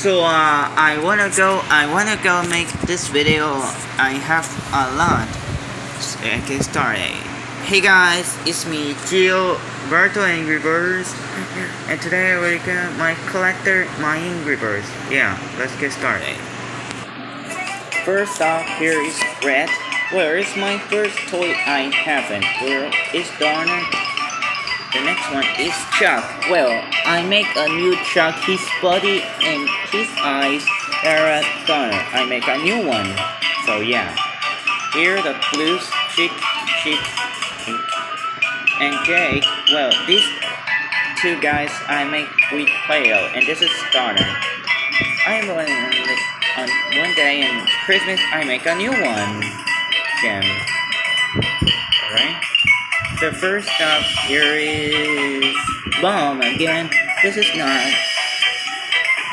So I wanna go make this video. I have a lot. So I can start it. Hey guys, it's me, Gilberto Angry Birds, and today I will get my collector, my Angry Birds. Yeah, let's get started. First off, here is Red. Where is my first toy I haven't? Where is Donner? The next one is Chuck. Well, I make a new Chuck. His body and his eyes are Donner. I make a new one. So yeah. Here the blues, Chick, and Jake. Well, these two guys I make with Play-Doh, and this is Donner. I'm on one day in Christmas I make a new one. Again. Alright. The first up here is Bomb again. This is not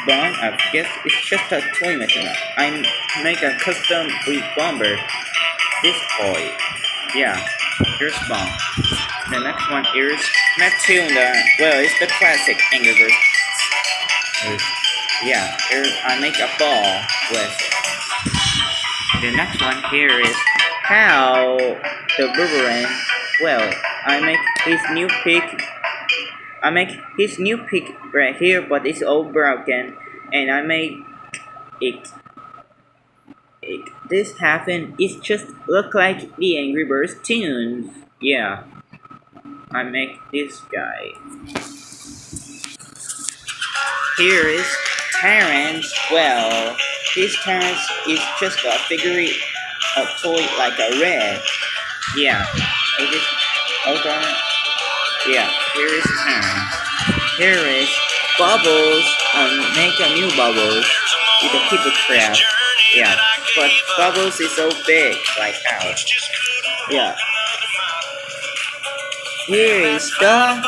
Bomb, I guess it's just a toy machine. I make a custom with Bomber. This toy. Yeah, here's Bomb. The next one is Matilda. Well, it's the classic Angry Birds. Yeah, here I make a ball with it. The next one here is How the Boomerang. Well, I make his new pick. I make his new pick right here, but it's all broken, and I make it. This happened. It just look like the Angry Birds tunes. Yeah, I make this guy. Here is Terrence. Well, this Terrence is just a figurine, a toy like a red. Yeah. It is okay. Yeah, here is Terrence. Here is Bubbles. Make a new Bubbles with a people craft. Yeah, but Bubbles is so big, like how? Yeah. Here is the,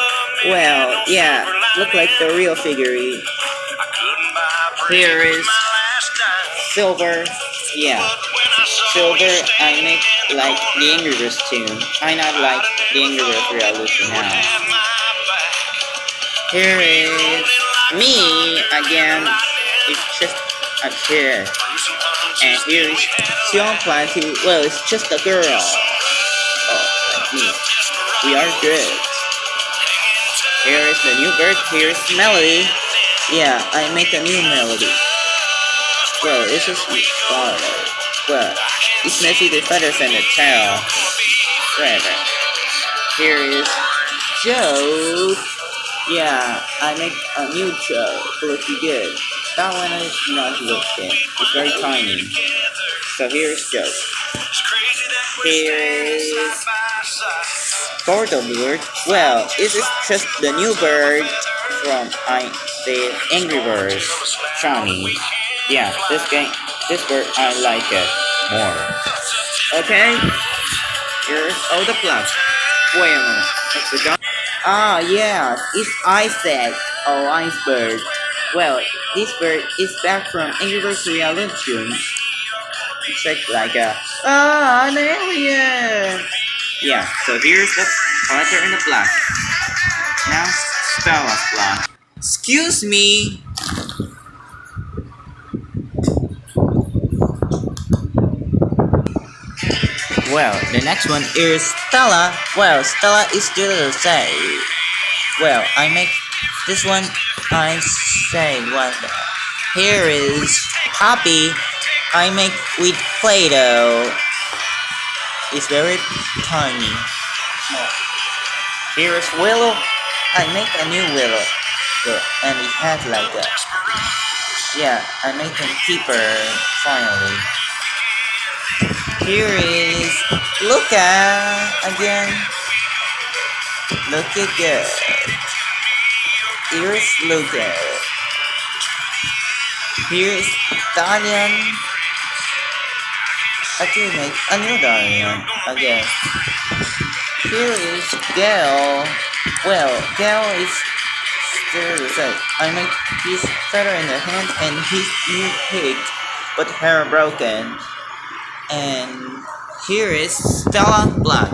well, yeah, look like the real figurine. Here is Silver. Yeah. Silver, I make like the Angry Birds tune. I not like the Angry Birds Revolution now. Here is me again. It's just a kid. And here is Sion Platy. Well, it's just a girl. Oh, like me. We are good. Here is the new bird. Here is Melody. Yeah, I make a new Melody. Well, it's just started. Well, it's messy the feathers and the tail. Forever. Here is Joe. Yeah, I make a new Joe. Looking good. That one is not looking. It's very tiny. So here is Joe. Here is Gordo Bird. Well, this is just the new bird from the Angry Birds. Johnny. Yeah, this bird I like it more. Okay, here's all the plugs. Wait a minute, it's the gun. Ah, yeah, it's Isaac. Oh, Iceberg. Well, this bird is back from Angry Birds Revolution. It's like an alien. Yeah, so here's the collector in the black. Now, Stella's black. Excuse me. Well, the next one is Stella. Well, Stella is still the same. Well, I make this one. I say what? Here is Poppy. I make with Play-Doh. It's very tiny. Here is Willow. I make a new Willow. And it has like that. Yeah, I make him keeper finally. Here is Luca again. Look at good. Here's Luca. Here's Dalian. I can make a new Dalian again. Here is Gale. Well, Gale is still the same. I make his feather in the hand and his new pig, but hair broken. And here is Stella Black.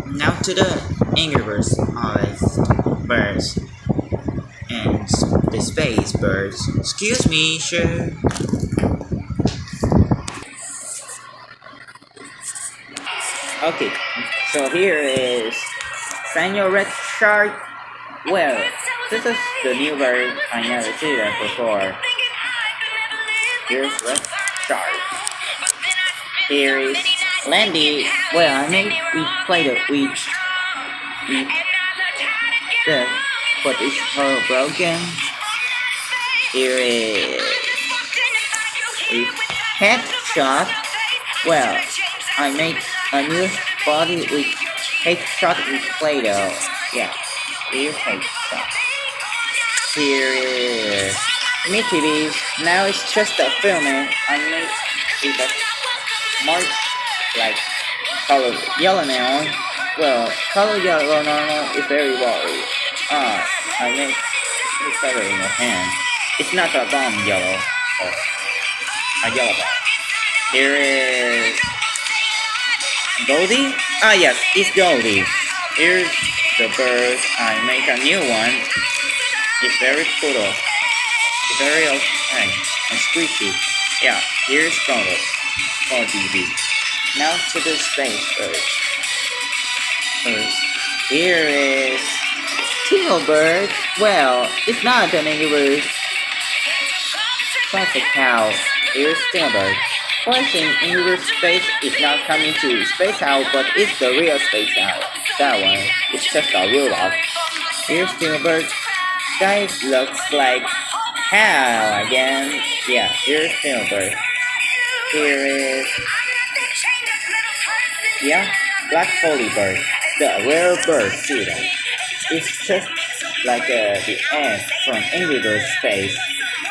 Now to the Angry Birds. Birds. And the space birds. Excuse me, sir. Okay, so here is Samuel Red Shark. Well, this is the new bird. I never seen that before. Here's Red Shark. Here is Landy. Well, I think we played it with this, but it's all broken. Here is Headshot. Well, I make a new body with Headshot with Play-Doh. Yeah, here's Headshot. Here is MeTV. Now it's just a filming. I made it a march like color yellow neon. Well, color yellow normal is very worried. I make it better in your hand. It's not a bomb yellow, but a yellow bomb. Here is Goldie. Ah yes, it's Goldie. Here's the bird. I make a new one. It's very cool. It's very okay and squishy. Yeah, here's Goldie. 4 dB. Now to the space bird. First, here is Teal Bird. Well, it's not an English classic cow. Here's Teal Bird. Question English space is not coming to Space Owl, but it's the real Space Owl. That one, it's just a robot. Here's Teal Bird. Guys, looks like hell again. Yeah, here's Teal Bird. Here is Black Holy Bird, the rare bird pseudo. It's just like the end from Angry Bird Space.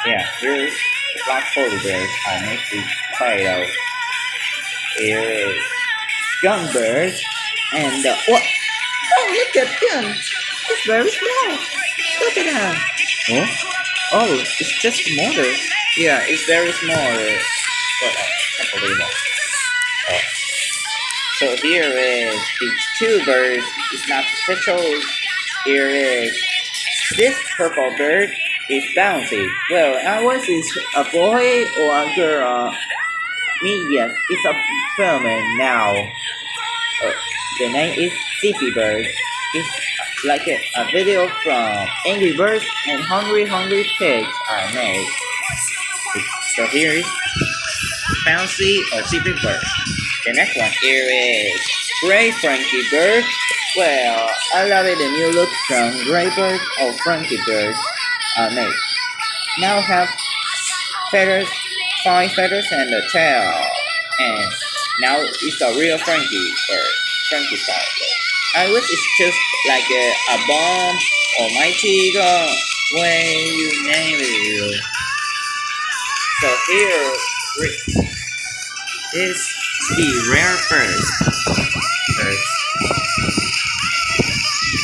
Yeah, here's Black Holy Bird. I make it Play-Doh. Here is Skunk Bird and what? Oh, look at him! It's very small. Look at him. Oh, it's just a motor. Yeah, it's very small. But I can't believe it. Oh. So here is these 2 birds. It's not special. Here is this purple bird. Is bouncy. Well, I was is a boy or a girl. Me, yes, it's a film now. The name is Zippy Bird. It's like a video from Angry Birds and Hungry Pigs I made. So here is Bouncy or Zippy Bird. The next one here is Gray Frankie Bird. Well, I love it, the new look from Gray Bird or Frankie Bird I made. Now have feathers, 5 feathers and a tail. And now it's a real Frankie Bird, Frankie style bird. I wish it's just like a bomb or mighty eagle, way you name it. So here is the rare birds.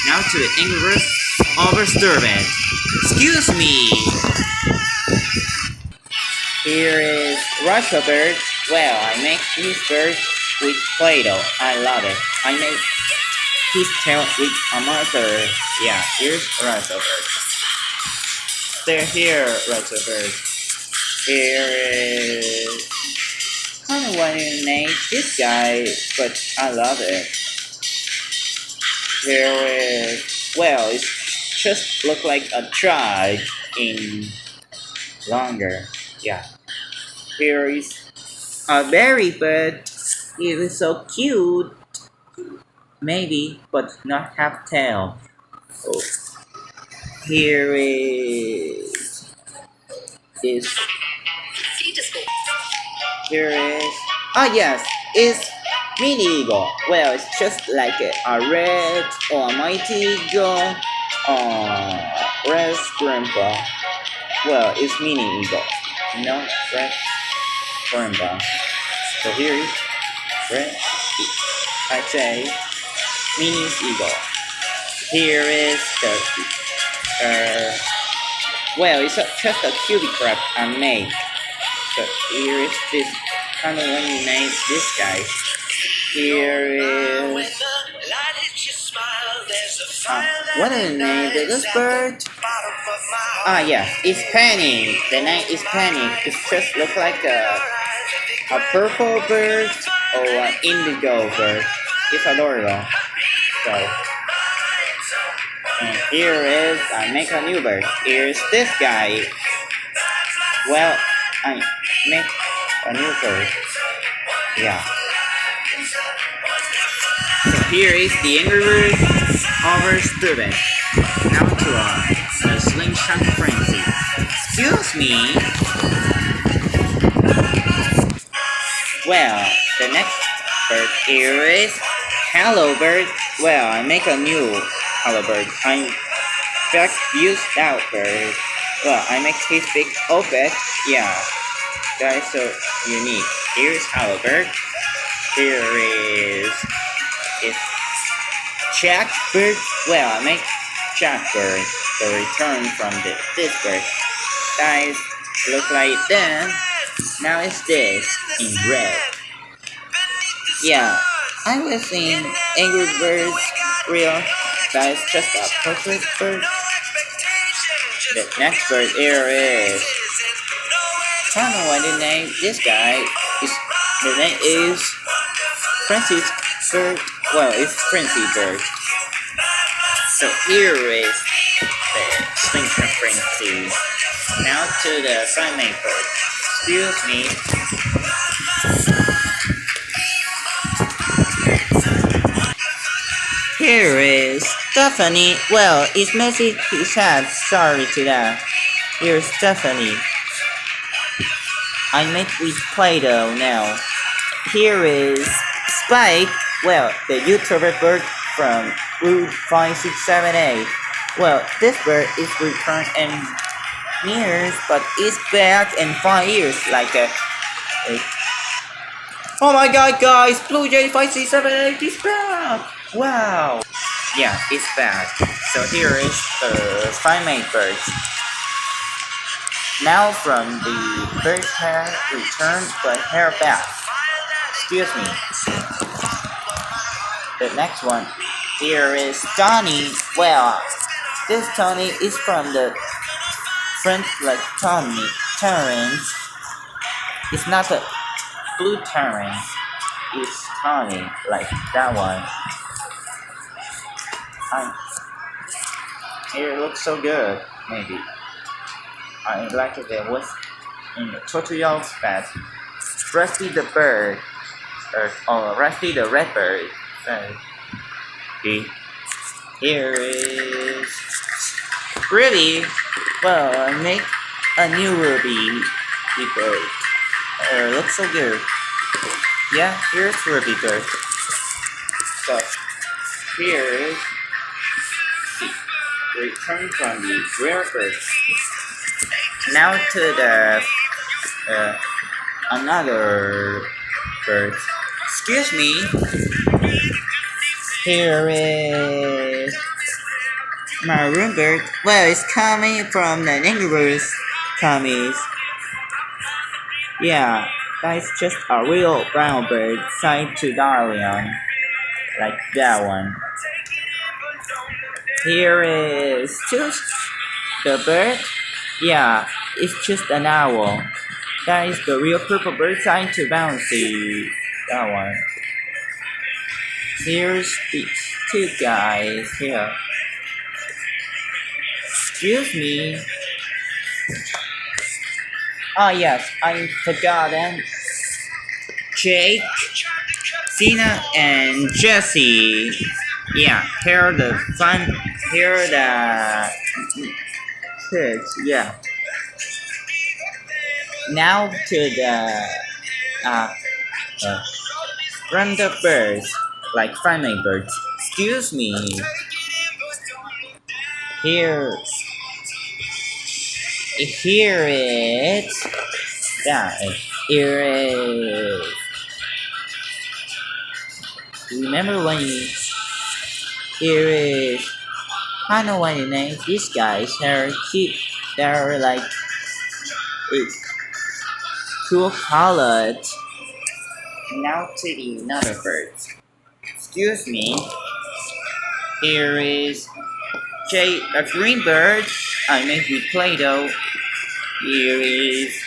Now to the English overservant. Excuse me. Here is Russia Bird. Well, I make this bird with Play-Doh. I love it. I make his tail with a marker. Yeah, here's Russia Bird. They're here, Russia Bird. Here is I don't know what to name this guy, but I love it. Here is well, it's just look like a tribe in longer. Yeah. Here is a berry bird. It is so cute. Maybe, but not have tail. Oh. Here is this. Here is yes, it's mini eagle. Well, it's just like a red or a mighty eagle or red grandpa. Well, it's mini eagle. You know, red grandpa. So here is red. I say mini eagle. Here is the well, it's just a cutie crab I made. So here is this kind of when you made this guy. Here is what is the name of this bird? Ah, yeah, it's Penny. The name is Penny. It just look like a purple bird or an indigo bird. It's adorable. So, and here is I make a new bird. Here's this guy. Well, I make a new bird. Yeah. So here is the Angry Birds over Steven. Now to a slingshot frenzy. Excuse me. Well, the next bird here is Hello Bird. Well, I make a new Hello Bird. I just use that bird. Well, I make his big open. Yeah, that is so unique. Here's Hello Bird. Here is Jack Bird. Well, I make Jack Bird. The return from this bird. Guys, look like that. Now it's this in red. Yeah, I was in Angry Birds real. That is just a portrait bird. The next bird here is. I don't know what the name. This guy is. The name is Frenzy's Bird. Well, it's Frenzy Bird. So here is the Slingshot Frenzy. Now to the Primate Bird. Excuse me. Here is Stephanie. Well, it's messy. He's sad. Sorry to that. Here's Stephanie. I make with Play-Doh now. Here is Spike. Well, the YouTuber bird from Route 5678. Well, this bird is returned in years, but it's back in 5 years. Oh my god, guys! Blue Jay 5678 is back! Wow! Yeah, it's back. So here is the Primate bird. Now from the bird's hair return the hair back. Excuse me. The next one. Here is Tony. Well, this Tony is from the French like Tony Terrence. It's not a blue Terrence. It's Tony like that one. It looks so good. Maybe. I like it. There was in the tutorials that Rusty the bird, or Rusty the red bird. Here is Ruby. Well, I make a new Ruby bird. Looks so good. Yeah, here's Ruby bird. So here's the return from the rare birds. Now to the another bird. Excuse me. Here is Maroon Bird. Well, it's coming from the Angry Birds comics. Yeah, that's just a real brown bird signed to Darlion. Like that one. Here is just the bird. Yeah, it's just an owl. That is the real purple bird signed to Bouncy. That one. Here's these two guys here. Excuse me. Ah yes, I forgot them. Jake, Cena, and Jesse. Yeah, here are the kids. Yeah. Now to the random birds, like Primate birds. Excuse me. Here it's that. Here is. Remember when you. Here is. I don't know what the name. These guys are cute. They're like. It's cool colored. Now to the another birds. Excuse me. Here is a green bird. I made with Play-Doh. Here is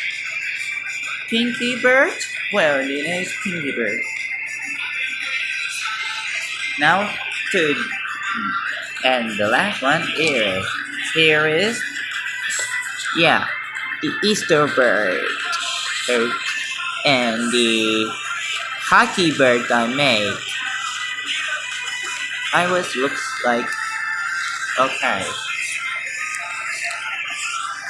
Pinky Bird. Well, it is Pinky Bird. Now, third, and the last one is, here is, yeah, the Easter bird. And the hockey bird I made. I was looks like okay.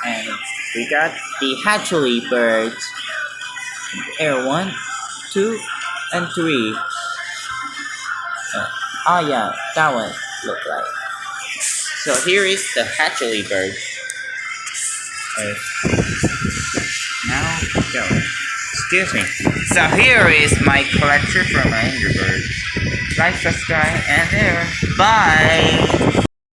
And we got the hatchery birds. Air 1, 2, and 3. Oh yeah, that one look like. So here is the hatchery bird. Now go. Excuse me. So here is my collection from my Angry Birds. Like, subscribe, and there. Bye.